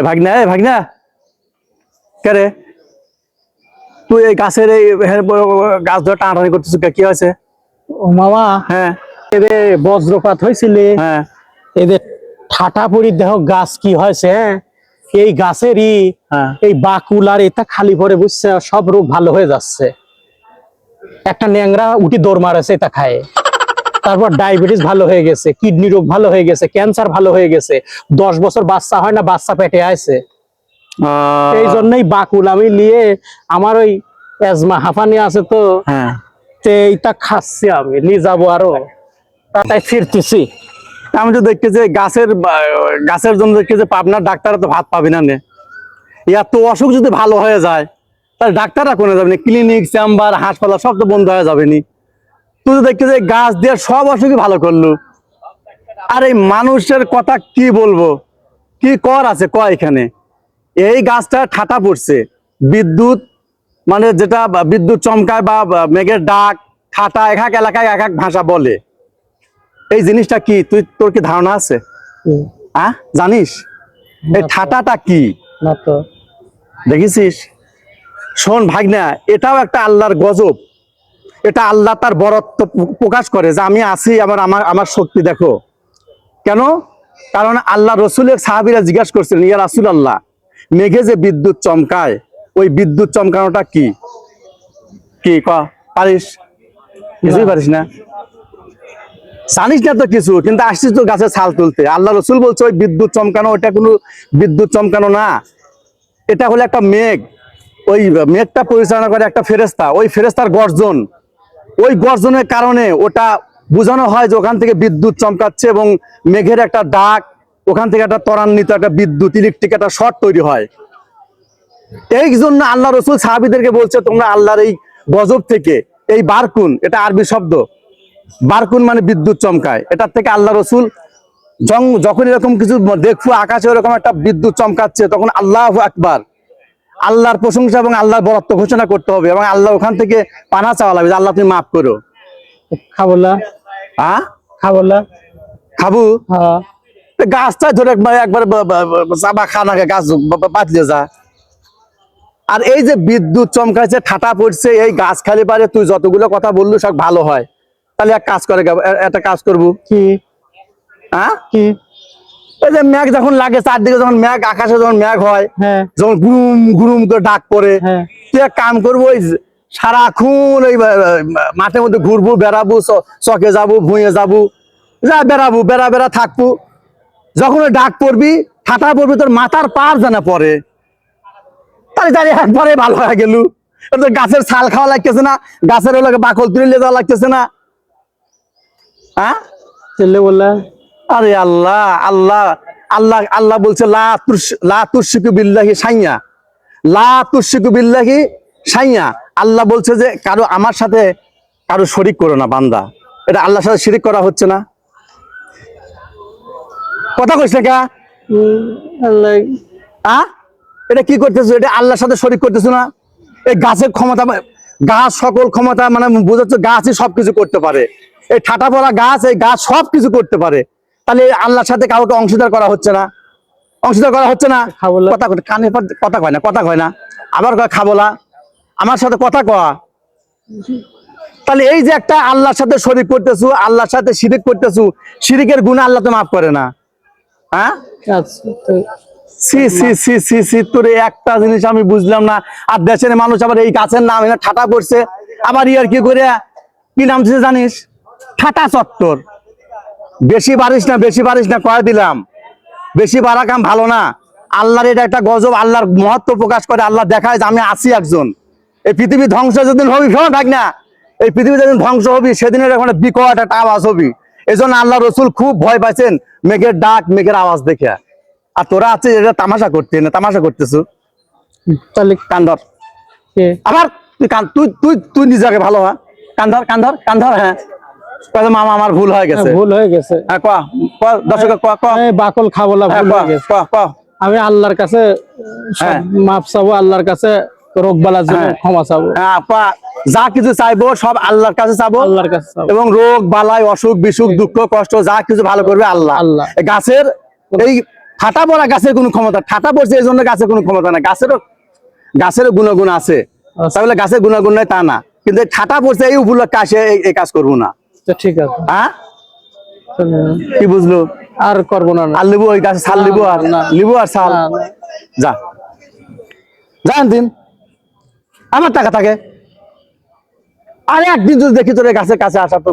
ভাগনা, এ ভাগনা কে রে? তুই এই গাছের এই গাছ ধরে টানাটানি করতেছিস, কি হয়েছে? ও মামা, হ্যাঁ এদের বজ্রপাত হয়েছিল, হ্যাঁ এদের ঠাটা পড়ি দেহ গাছ কি হয়েছে, এই গাছেরই হ্যাঁ এই বাকুল আর এটা খালি পরে বুঝছে সব রোগ ভালো হয়ে যাচ্ছে। একটা ন্যাংরা উঠি দৌড় মারেছে এটা খায়, তারপর ডায়াবেটিস ভালো হয়ে গেছে, কিডনি রোগ ভালো হয়ে গেছে, ক্যান্সার ভালো হয়ে গেছে, 10 বছর বাচ্চা হয় না, বাচ্চা পেটে আছে। এই জন্যই বাকুল আমি নিয়ে আমার ওই এজমা হাঁফানি আছে তো, হ্যাঁ এইটা খাচ্ছি, আমি নিয়ে যাবো আরো, তাই ফিরতেছি। আমি তো দেখছি যে গাছের জন্য দেখছি যে পাবনার ডাক্তার তো ভাত পাবি না নে। এত অসুখ যদি ভালো হয়ে যায় তাহলে ডাক্তাররা কোনে যাবে না? ক্লিনিক চেম্বার হাসপাতাল সব তো বন্ধ হয়ে যাবে নি। তুই তো দেখছি যে গাছ দিয়ে সব অসুখই ভালো করলো। আর এই মানুষের কথা কি বলবো, কি কর আছে ক? এখানে এই গাছটা ঠাটা পড়ছে, বিদ্যুৎ মানে যেটা বিদ্যুৎ চমকায় বা মেঘের ডাক ঠাটা এক এক এলাকায় এক এক ভাষা বলে। এই জিনিসটা কি তোর কি ধারণা আছে? হ্যাঁ জানিস এই ঠাটাটা কি? না তো দেখেছিস? শোন ভাগনা, এটাও একটা আল্লাহর গজব। এটা আল্লাহ তার বরত্ব প্রকাশ করে যে আমি আছি, আমার শক্তি দেখো। কেন? কারণ আল্লাহ রসুলের সাহাবীরা জিজ্ঞাসা করছিলেন, ইয়া রাসূলুল্লাহ, মেঘে যে বিদ্যুৎ চমকায়, ওই বিদ্যুৎ চমকানোটা কি? কি পারিস? কিছুই পারিস না, জানিস না তো কিছু, কিন্তু আসছিস তো গাছের ছাল তুলতে। আল্লাহ রসুল বলছে ওই বিদ্যুৎ চমকানো, ওইটা কোনো বিদ্যুৎ চমকানো না, এটা হলো একটা মেঘ। ওই মেঘটা পরিচালনা করে একটা ফেরেশতা, ওই ফেরেশতার গর্জন, ওই গর্জনের কারণে ওটা বোঝানো হয় যে ওখান থেকে বিদ্যুৎ চমকাচ্ছে এবং মেঘের একটা ডাক, ওখান থেকে একটা ত্বরান্বিত একটা বিদ্যুৎ ইলেকট্রিক একটা শর্ট তৈরি হয়। এই জন্য আল্লাহ রসুল সাহাবীদেরকে বলছে তোমরা আল্লাহর এই গজব থেকে, এই বারকুন, এটা আরবি শব্দ, বারকুন মানে বিদ্যুৎ চমকায়, এটার থেকে আল্লাহ রসুল যখন এরকম কিছু দেখবো আকাশে এরকম একটা বিদ্যুৎ চমকাচ্ছে, তখন আল্লাহু আকবার, আল্লাহর প্রশংসা এবং আল্লাহর বরত্ব ঘোষণা করতে হবে এবং আল্লাহ ওখান থেকে পানা চাওয়া লাগবে, আল্লাহ তুমি মাফ করো। খাবলা, হ্যাঁ খাবলা, খাবু, হ্যাঁ গাছটা ধরে একবার চাবা খানাকে গাছ পাতলে যা। আর এই যে বিদ্যুৎ চমকাচ্ছে ঠাটা পড়ছে, এই গাছ খালি পারে, তুই যতগুলো কথা বললু সব ভালো হয়। তাহলে এক কাজ করে, একটা কাজ করবো কি? হ্যাঁ কি? এই যে মেঘ যখন লাগে চারদিকে, যখন মেঘ আকাশে যখন মেঘ হয়, হ্যাঁ যখন গুরুম গুরুম করে ডাক পড়ে, হ্যাঁ তুই এক কাম করবো, ওই সারাক্ষণ ওই মাঠের মধ্যে ঘুরবো, বেড়াবো, চকে যাবো, ভুঁয়ে যাবো, যা বেড়াবো, বেড়া থাকবো। যখন ওই ডাক পড়বি, ঠাটা পড়বি, তোর মাথার পার জানা পড়ে, তাহলে তাহলে একবারে ভালো হয়ে গেল। গাছের ছাল খাওয়া লাগতেছে না, গাছের ওই বাকল তুলে যাওয়া লাগতেছে না। হ্যাঁ ছেলে বললা, আরে আল্লাহ আল্লাহ আল্লাহ আল্লাহ বলছে লা তুশরিকু বিল্লাহি শাইয়া, লা তুশরিকু বিল্লাহি শাইয়া। আল্লাহ বলছে যে কারো আমার সাথে কারো শরিক করো না বান্দা। এটা আল্লাহর সাথে শিরিক করা হচ্ছে না? কথা কইছ না কা? আল্লাহ, এটা কি করতেছো? এটা আল্লাহর সাথে শরিক করতেছো না? এই গাছের ক্ষমতা, গাছ সকল ক্ষমতা মানে বোঝাচ্ছে গাছই সবকিছু করতে পারে। এই ঠাটা পড়া গাছ, এই গাছ সবকিছু করতে পারে, তাহলে আল্লাহর সাথে কাউকে অংশীদার করা হচ্ছে না? অংশীদার করা হচ্ছে না? কথা কানে কথা কয় না, কথা কয় না, আবার কয় খাবলা, আমার সাথে কথা কয়া। তাহলে এই যে একটা আল্লাহর সাথে শরিক করতেছো, আল্লাহর সাথে শিরিক করতেছো, শিরিকের গুনাহ আল্লাহ তো মাফ করে না? হ্যাঁ সি সি সি সি সি তোরে একটা জিনিস আমি বুঝলাম না। আর দেশের মানুষ আবার এই গাছের নাম এনে ঠাটা করছে, আবার ইয়ার কি করে, কি নাম দিচ্ছে জানিস? ঠাটা চত্বর। বেশি পারিস না, বেশি পারিস না, কয়ে দিলাম, বেশি বাড়া কাম ভালো না। আল্লাহর এটা একটা গজব, আল্লাহর মহত্ব প্রকাশ করে, আল্লাহ দেখায় যে আমি আছি একজন। এই পৃথিবী ধ্বংস যেদিন হবি, শোন থাক না, এই পৃথিবী যেদিন ধ্বংস হবি সেদিনের এখন বিকট একটা আওয়াজ হবি। এই জন্য আল্লাহ রসুল খুব ভয় পাইছেন মেঘের ডাক, মেঘের আওয়াজ দেখে। আর তোরা আছে এটা তামাশা করতে না, তামাশা করতেছো। তাহলে কান্দর আবার তুই তুই তুই নিজেকে ভালো হ্যাঁ, কান্দর কান্দর কান্দর। হ্যাঁ মামা আমার ভুল হয়ে গেছে, ভুল হয়ে গেছে। হ্যাঁ দর্শক বাকল খাবলা ভুল হয়ে গেছে। আমি আল্লাহর কাছে মাপ চাবো, আল্লাহর কাছে রোগ বালার জন্য ক্ষমা চাবো। যা কিছু চাইবো সব আল্লাহর কাছে চাবো, আল্লাহর কাছে চাবো। এবং রোগ বালাই অসুখ বিসুখ দুঃখ কষ্ট যা কিছু ভালো করবে আল্লাহ। আল্লাহ গাছের এই ঠাটা পড়া গাছের কোনো ক্ষমতা, ঠাটা পড়ছে এই জন্য গাছের কোনো ক্ষমতা না, গাছেরও গুণাগুণ আছে, তাহলে গাছের গুণাগুণ নয় তা না, কিন্তু এই ঠাটা পড়ছে এই উপলক্ষে আসে এই কাজ করবো না। তো ঠিক আছে, হ্যাঁ কি বুঝলো? আর করবো না। আর লিবু ওই গাছে ছাল লিবু আর না। লিবু আর ছাল, না, না। যা যান দিন আমার টাকা থাকে। আর একদিন যদি দেখি তোর এই গাছের কাছে আসা তো